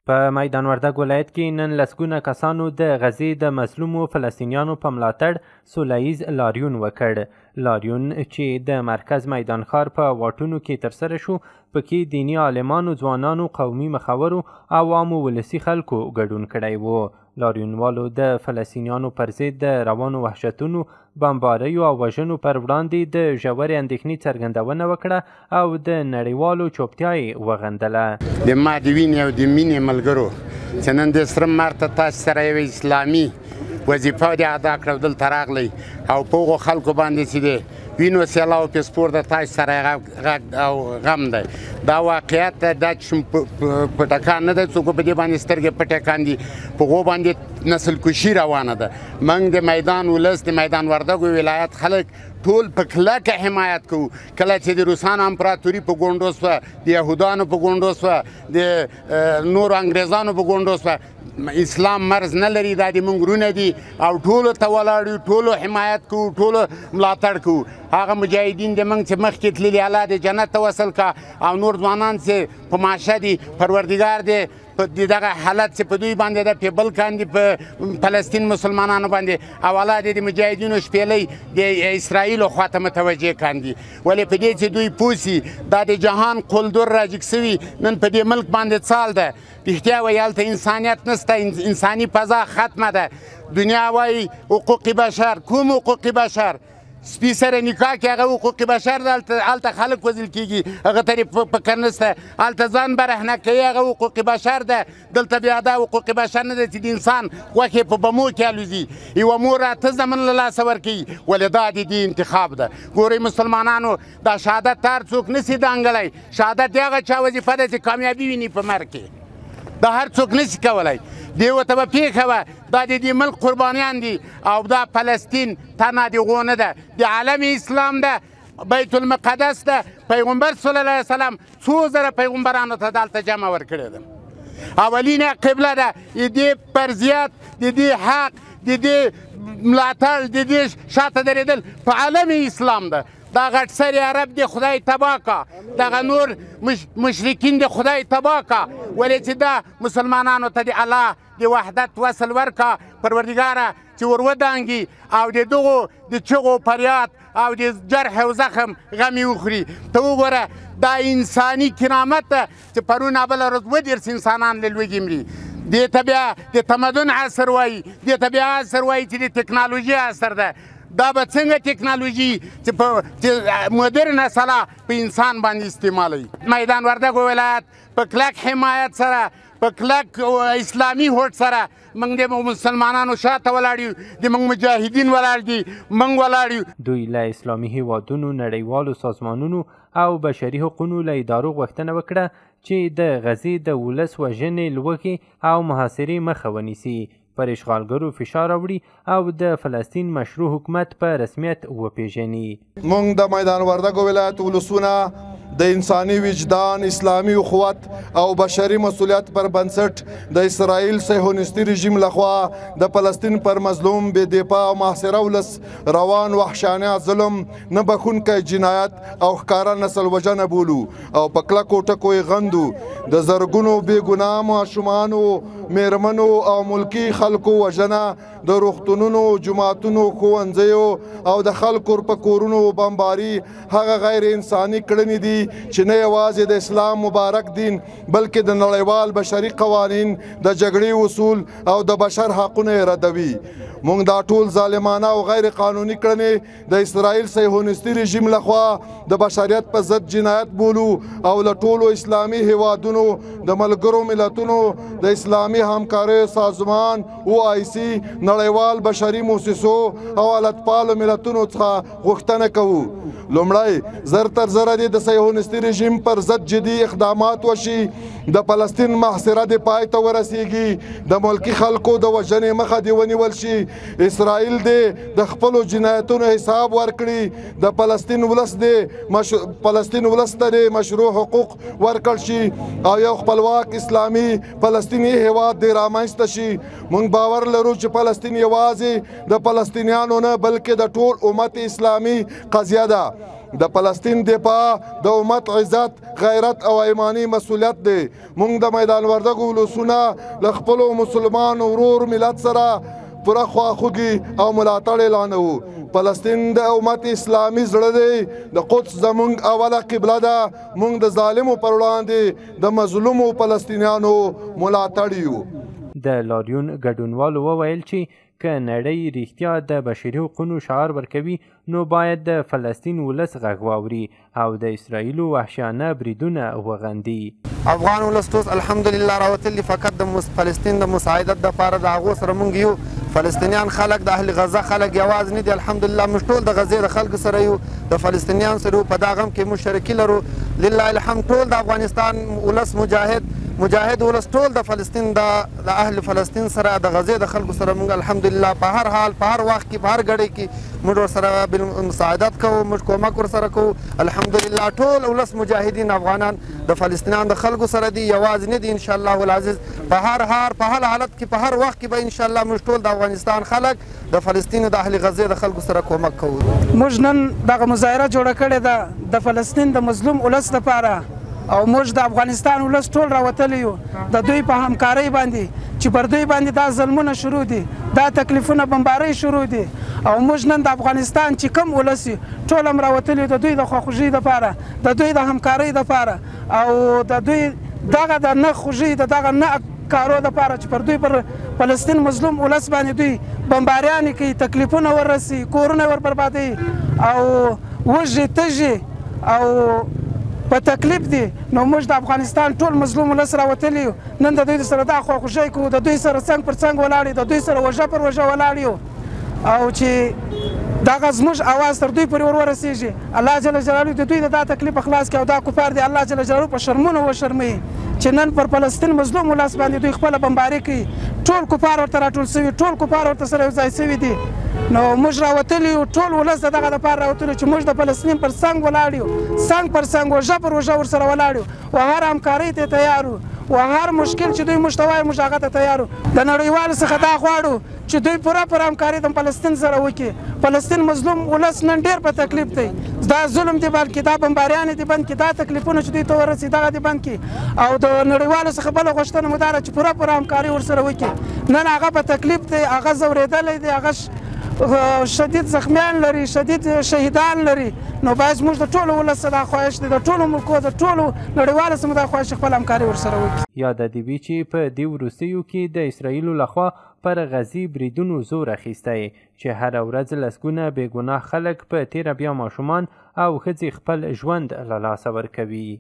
په میدان وردګ ولایت کې نن لسګونه کسانو د غزې د مظلومو فلسطینیانو په ملاتړ سوله ییز لاریون وکړ. لاریون چې د مرکز میدان ښار په واټونو کې ترسره شو، پکې دیني عالمانو، ځوانانو، قومي مخورو او عامو ولسي خلکو ګډون کړی و. لاریونوالو د فلسطینیانو پر ضد د روانو وحشتونو، بمباریو او وژنو پر وړاندې د ژورې اندېښنې څرګندونه وکړه او د نړیوالو چوپتیا یې وغندله. د ما د وینې او د مینې ملګرو چې نن د سره مرته تاسو سره یوه اسلامي وظیفه دې ادا کړه، دلته راغلی او په هغو خلکو باندې چې دی وینو سیلاو په سپور د تاسو سره غږ او غم دی. دا واقعیت دا چې په ټکان نه دی، څوک په دې باندې سترګې پټې کاندي، په هغو باندې نسل کشي روانه ده. موږ د میدان ولس، د میدان وردګو ولایت خلک ټول په کلکه حمایت کوو. کله چې د روسانو امپراتوري په ګونډو سوه، د یهودانو په ګونډو سوه، د نورو انګریزانو په ګونډو سوه، اسلام مرز نه لري، دا د موږ ورونه دي او ټولو ته ولاړ یو، ټولو حمایت کوو، ټولو ملاتړ کوو. هغه مجاهدین د موږ چې مخکې تللي، الله دې جنت ته وصل کا، او نور ځوانان چې په ماشه دي، پروردګار دې په دغه حالت چې په دوی باندې ده، په بل کاندي، په فلسطین مسلمانانو باندې، او الله دې د مجاهدینو شپېلۍ د اسرائیلو خواته متوجه کاندي. ولې په دې چې دوی پوه سي دا د جهان قلدر راجګ سوي نن په دې ملک باندې څال ده. رښتیا وایي هلته انسانیت نشته، انساني فضا ختمه ده. دنیا وایي حقوق بشر، کوم حقوق بشر؟ سپي سره نکاح کې هغه حقوق بشر ده، هلته خلک وژل کېږي، هغه ته یې فکر نشته. هلته ځان برهنه کوي، هغه حقوق بشر ده. دلته بیا دا حقوق بشر نه ده چې د انسان غوښې په بمو کې الوزي، یوه مور اته زامن له لاسه ورکوي. ولې دا د دې انتخاب ده. ګورئ مسلمانانو، دا شهادت هر څوک نشي دانګلی. شهادت د هغه چا وظیفه ده چې کامیابي ویني په مرګ کې، دا هر څوک نشي کولی. دې ورته به پیښه وه، دا د دې ملک قربانیان دي، او دا فلسطین تنه د هغو نه ده، د عالم اسلام ده، بیت المقدس ده. پیغمبر صلی الله علیه وسلم 2000 پیغمبرانو ته دلته جمع ورکړې ده. اولینه قبله ده. د دې فرضیت، د دې حق، د دې ملاتړ، د دې شاته درېدل په عالم اسلام ده. دا غټ سری عرب دی خدای تباه کا، دغه نور مشرکین دی خدای تباه کا. ولې چې دا مسلمانانو ته د الله د وحدت وصل ورکا، پروردګاره چې ور ودانګي او د دغو د چغو فریاد او د جرح او زخم غم یې وخوري. ته وګوره دا انساني کرامت ده چې پرون بله ورځ 20 انسانان له لوږې مري. دې ته بیا د تمدن عصر وایي، دې ته بیا عصر وایي چې د ټکنالوژي عصر ده. دا به څنګه ټکنالوژي چې مدرنه سلا په انسان باندې استعمالوي. میدان وردګ ولایت په کلک حمایت سره، په کلک اسلامي هوډ سره موږ د مسلمانانو شاته ولاړ یو، د موږ مجاهدین ولاړ دي، موږ ولاړ یو. دوی له اسلامي هیوادونو، نړیوالو سازمانونو او بشري حقوقو له ادارو غوښتنه وکړه چې د غزې د ولس وژنې، لوږې او محاصرې مخه ونیسي، پر اشغالګرو فشار راوړي او د فلسطین مشروع حکومت په رسمیت وپیژني. موږ د میدان وردګ ولایت ولسونه د انساني وجدان، اسلامي اخوت او بشري مسؤلیت پر بنسټ د اسرائیل صهیونیستي رژیم لخوا د فلسطین پر مظلوم، بې دفاع او محاصره ولس روان وحشانه ظلم، نه بخښونکی جنایت او ښکاره نسل وژنه بولو او په کلکو ټکو یې غندو. د زرګونو بې ګناه ماشومانو، میرمنو او ملکي خلکو وژنه، د روغتونونو، جوماتونو، ښوونځیو او د خلکو په کورونو بمباري هغه غیر انساني کړنې دي چې نه یوازې د اسلام مبارک دین بلکې د نړیوال بشري قوانین، د جګړې اصول او د بشر حقونه یې ردوي. موږ دا ټول ظالمانه او غیر قانوني کړنې د اسرائیل صهیونیستي رژیم لخوا د بشریت په ضد جنایت بولو او له ټولو اسلامي هیوادونو، د ملګرو ملتونو، د اسلامي همکاریو سازمان OIC، نړیوال بشري موسسو او حالتپالو ملتونو څخه غوښتنه کوو. لومړی زر تر زره د صهیونیستي رژیم پر ضد جدي اقدامات وشي، د فلسطین محاصره د پای ته ورسیږي، د ملکي خلکو د وژنې مخه دې ونیول شي، اسرائیل دې د خپلو جنایتونو حساب ورکړي، د فلسطین ولس ته د مشروع حقوق ورکړل شي او یو خپلواک اسلامي فلسطیني هیواد دې رامنځته شي. موږ باور لرو چې فلسطین یوازې د فلسطینیانو نه بلکې د ټول امت اسلامي قضیه ده. د فلسطین دفاع د امت عزت غیرت او ایمانی مسؤلیت دی. موږ د میدان وردګو ولسونه له خپلو مسلمان ورور ملت سره پوره خواخوږي او ملاتړ اعلانوو. فلسطین د امت اسلامي زړه دی. د قدس زموږ اوله قبله ده. موږ د ظالمو پر وړاندې د مظلومو فلسطینیانو ملاتړ یو. د لاریون ګډونوالو وویل چې که نړۍ رښتیا د بشري حقوقو شعار ورکوي نو باید د فلسطین ولس غږ واوري او د اسرائیلو وحشیانه بریدونه وغندي. افغان ولس ټول الحمدلله راوتلي فقط د فلسطین د مساعدت دپاره د هغو سره موږ یو. فلسطینیان خلک د اهل غزه خلک یوازې نه دي. الحمدلله موږ ټول د غزې د خلکو سره یو، د فلسطینیان سره په دا غم کې مشترکي لرو. لله الحمد ټول د افغانستان ولس مجاهد ولس ټول د فلسطین د اهل فلسطین سره د غزې د خلکو سره موږ الحمدلله په هر حال په هر وخت کې په هر ګړۍ کې موږ ورسره مساعدت کوو، موږ کومک ورسره کوو. الحمدلله ټول ولس مجاهدین افغانان د فلسطینیان د خلکو سره دي، یوازې نه دي. ان شاء الله العزیز په هر حالت کې په هر وخت کې به ان شاء الله موږ ټول د افغانستان خلک د فلسطین د اهل غزې د خلکو سره کومک کوو. موږ نن دغه مظاهره جوړه کړې ده د فلسطین د مظلوم ولس لپاره او موږ د افغانستان ولس ټول راوتلی یو د دوی په همکارۍ باندې چې پر دوی باندې دا ظلمونه شروع دي، دا تکلیفونه بمبارۍ شروع دي او موږ نن د افغانستان چې کوم ولس ټول هم راوتلی د دوی د خواخوږۍ دپاره، د دوی د همکارۍ دپاره او د دوی دغه د نه خوږۍ د دغه نه کارو دپاره چې پر دوی پر فلسطین مظلوم ولس باندې دوی بمباریانې کوي، تکلیفونه وررسي، کورونه ور بربادوي او وږي تږي او په تکلیف دي. نو موږ د افغانستان ټول مظلوم ولس راوتلي یو. نن د دوی سره دا خواخوږۍ کوو، د دوی سره څنګ پر څنګ ولاړ یو، د دوی سره وژه پر وژه ولاړ یو او چې دغه زموږ اواز تر دوی پورې ور ورسېږي. الله جل جلاله د دوی د دا تکلیف خلاص کړي او دا کفار دي الله جل جلاله په شرمونو وشرموي چې نن پر فلسطین مظلوم ولس باندې دوی خپله بمباري کوي. ټول کفار ورته راټول سوي، ټول کفار ورته سره یو ځای سوي دي. نو موږ راوتلي یو، ټول ولس د دغه دپاره راوتلي چې موږ د فلسطین پر څنګ ولاړ یو، څنګ پر څنګ وژه پر وژه ورسره ولاړ یو او هر همکارۍ ته تیار یو او هر مشکل چې دوی موږ ته وایي موږ هغه ته تیار یو. د نړیوالو څخه دا غواړو چې دوی پوره پر همکاري د فلسطین سره وکړي. فلسطین مظلوم ولس نن ډېر په تکلیف دی. دا ظلم دی بند کړي، دا بمباریانې دي بند کړي، دا تکلیفونه چې دوی ته ورسي دغه دي بند کړي او د نړیوالو څخه بله غوښتنه مو دا ده چې پوره پر همکاري ورسره وکړي. نن هغه په تکلیف دی، هغه ځورېدلی دی، هغه شدید زخمیان لري، شدید شهیدان لري. نو باید زموږ د ټولو ولس دا خواهش دی، د ټولو ملکو د ټولو نړیوالو سره دا خواهش خپل همکاري ورسره وکړي. یاده دې وي چې په دې وروستیو کې د اسرائیلو لخوا پر غزې بریدونو زور اخیستی چې هره ورځ لسګونه بې ګناه خلک په تیره بیا ماشومان او ښځې خپل ژوند له لاسه ورکوي.